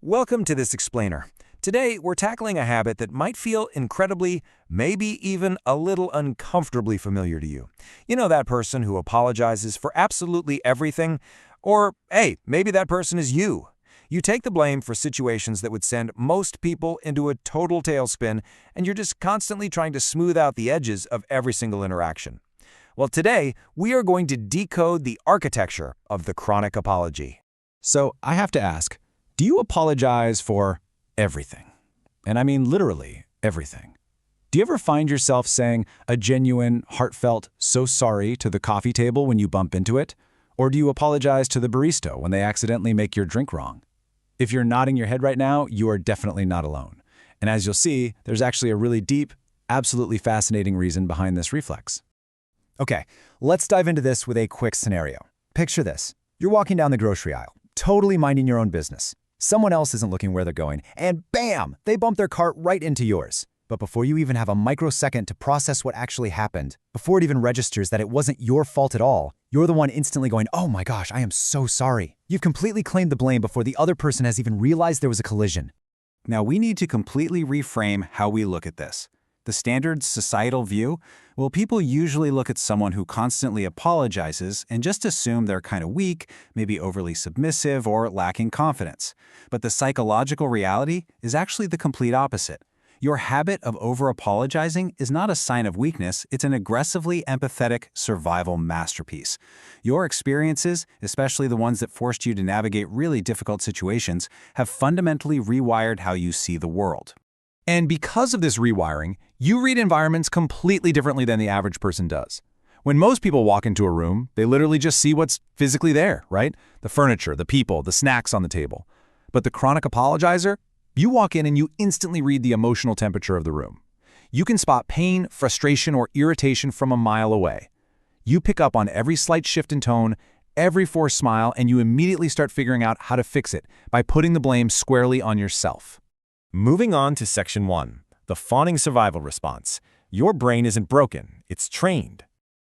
Welcome to this explainer. Today, we're tackling a habit that might feel incredibly, maybe even a little uncomfortably familiar to you. You know that person who apologizes for absolutely everything? Or, hey, maybe that person is you. You take the blame for situations that would send most people into a total tailspin, and you're just constantly trying to smooth out the edges of every single interaction. Well, today, we are going to decode the architecture of the chronic apology. So I have to ask, do you apologize for everything? And I mean literally everything. Do you ever find yourself saying a genuine, heartfelt, "so sorry" to the coffee table when you bump into it? Or do you apologize to the barista when they accidentally make your drink wrong? If you're nodding your head right now, you are definitely not alone. And as you'll see, there's actually a really deep, absolutely fascinating reason behind this reflex. Okay, let's dive into this with a quick scenario. Picture this. You're walking down the grocery aisle, totally minding your own business. Someone else isn't looking where they're going, and bam! They bump their cart right into yours. But before you even have a microsecond to process what actually happened, before it even registers that it wasn't your fault at all, you're the one instantly going, "Oh my gosh, I am so sorry." You've completely claimed the blame before the other person has even realized there was a collision. Now we need to completely reframe how we look at this. The standard societal view? Well, people usually look at someone who constantly apologizes and just assume they're kind of weak, maybe overly submissive, or lacking confidence. But the psychological reality is actually the complete opposite. Your habit of over-apologizing is not a sign of weakness, it's an aggressively empathetic survival masterpiece. Your experiences, especially the ones that forced you to navigate really difficult situations, have fundamentally rewired how you see the world. And because of this rewiring, you read environments completely differently than the average person does. When most people walk into a room, they literally just see what's physically there, right? The furniture, the people, the snacks on the table. But the chronic apologizer? You walk in and you instantly read the emotional temperature of the room. You can spot pain, frustration, or irritation from a mile away. You pick up on every slight shift in tone, every forced smile, and you immediately start figuring out how to fix it by putting the blame squarely on yourself. Moving on to Section 1, the fawning survival response. Your brain isn't broken, it's trained.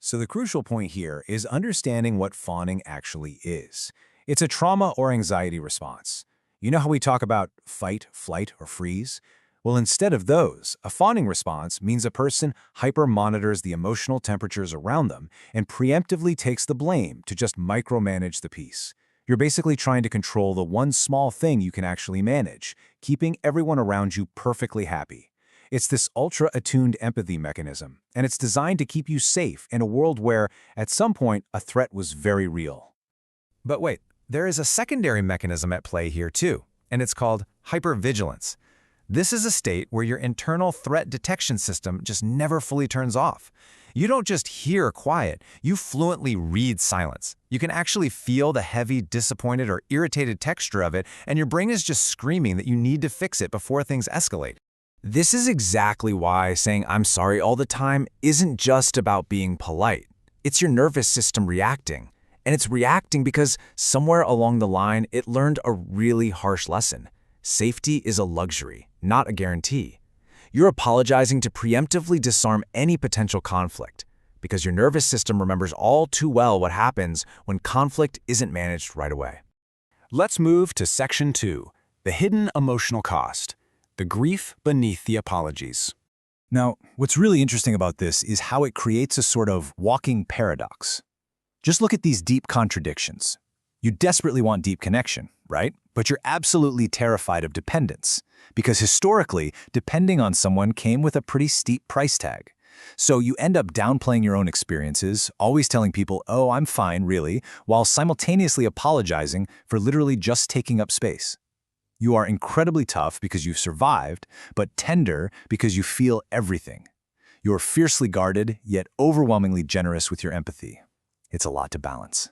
So the crucial point here is understanding what fawning actually is. It's a trauma or anxiety response. You know how we talk about fight, flight, or freeze? Well, instead of those, a fawning response means a person hyper-monitors the emotional temperatures around them and preemptively takes the blame to just micromanage the piece. You're basically trying to control the one small thing you can actually manage, keeping everyone around you perfectly happy. It's this ultra-attuned empathy mechanism, and it's designed to keep you safe in a world where, at some point, a threat was very real. But wait, there is a secondary mechanism at play here too, and it's called hypervigilance. This is a state where your internal threat detection system just never fully turns off. You don't just hear quiet, you fluently read silence. You can actually feel the heavy, disappointed, or irritated texture of it, and your brain is just screaming that you need to fix it before things escalate. This is exactly why saying "I'm sorry" all the time isn't just about being polite. It's your nervous system reacting. And it's reacting because somewhere along the line, it learned a really harsh lesson. Safety is a luxury, not a guarantee. You're apologizing to preemptively disarm any potential conflict, because your nervous system remembers all too well what happens when conflict isn't managed right away. Let's move to Section 2, the hidden emotional cost, the grief beneath the apologies. Now, what's really interesting about this is how it creates a sort of walking paradox. Just look at these deep contradictions. You desperately want deep connection, right? But you're absolutely terrified of dependence, because historically, depending on someone came with a pretty steep price tag. So you end up downplaying your own experiences, always telling people, "Oh, I'm fine, really," while simultaneously apologizing for literally just taking up space. You are incredibly tough because you've survived, but tender because you feel everything. You're fiercely guarded, yet overwhelmingly generous with your empathy. It's a lot to balance.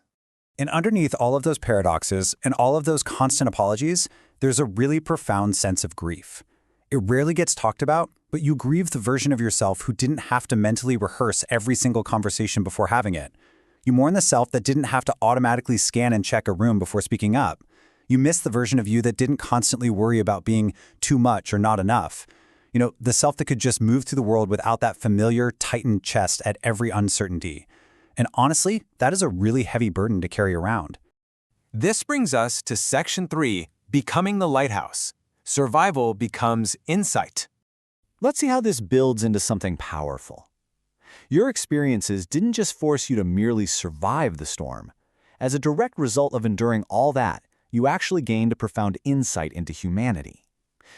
And underneath all of those paradoxes and all of those constant apologies, there's a really profound sense of grief. It rarely gets talked about, but you grieve the version of yourself who didn't have to mentally rehearse every single conversation before having it. You mourn the self that didn't have to automatically scan and check a room before speaking up. You miss the version of you that didn't constantly worry about being too much or not enough. The self that could just move through the world without that familiar, tightened chest at every uncertainty. And honestly, that is a really heavy burden to carry around. This brings us to Section 3, Becoming the lighthouse. Survival becomes insight. Let's see how this builds into something powerful. Your experiences didn't just force you to merely survive the storm. As a direct result of enduring all that, you actually gained a profound insight into humanity.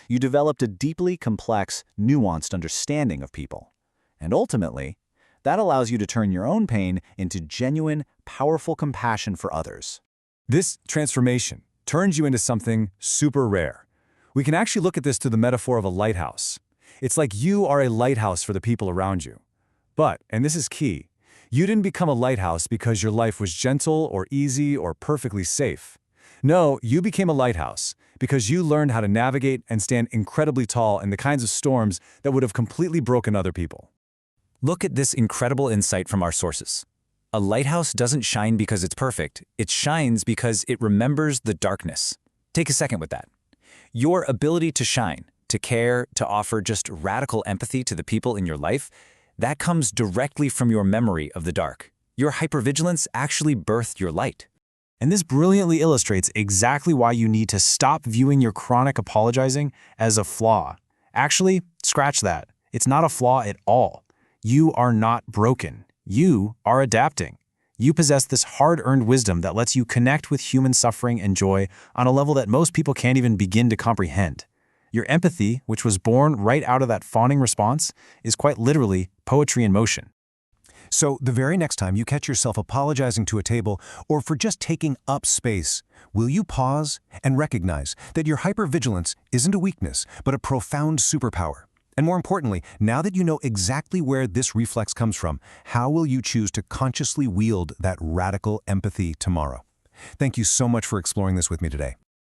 You developed a deeply complex, nuanced understanding of people. And ultimately, that allows you to turn your own pain into genuine, powerful compassion for others. This transformation turns you into something super rare. We can actually look at this through the metaphor of a lighthouse. It's like you are a lighthouse for the people around you. But, and this is key, you didn't become a lighthouse because your life was gentle or easy or perfectly safe. No, you became a lighthouse because you learned how to navigate and stand incredibly tall in the kinds of storms that would have completely broken other people. Look at this incredible insight from our sources. A lighthouse doesn't shine because it's perfect. It shines because it remembers the darkness. Take a second with that. Your ability to shine, to care, to offer just radical empathy to the people in your life, that comes directly from your memory of the dark. Your hypervigilance actually birthed your light. And this brilliantly illustrates exactly why you need to stop viewing your chronic apologizing as a flaw. Actually, scratch that. It's not a flaw at all. You are not broken. You are adapting. You possess this hard-earned wisdom that lets you connect with human suffering and joy on a level that most people can't even begin to comprehend. Your empathy, which was born right out of that fawning response, is quite literally poetry in motion. So the very next time you catch yourself apologizing to a table or for just taking up space, will you pause and recognize that your hypervigilance isn't a weakness, but a profound superpower? And more importantly, now that you know exactly where this reflex comes from, how will you choose to consciously wield that radical empathy tomorrow? Thank you so much for exploring this with me today.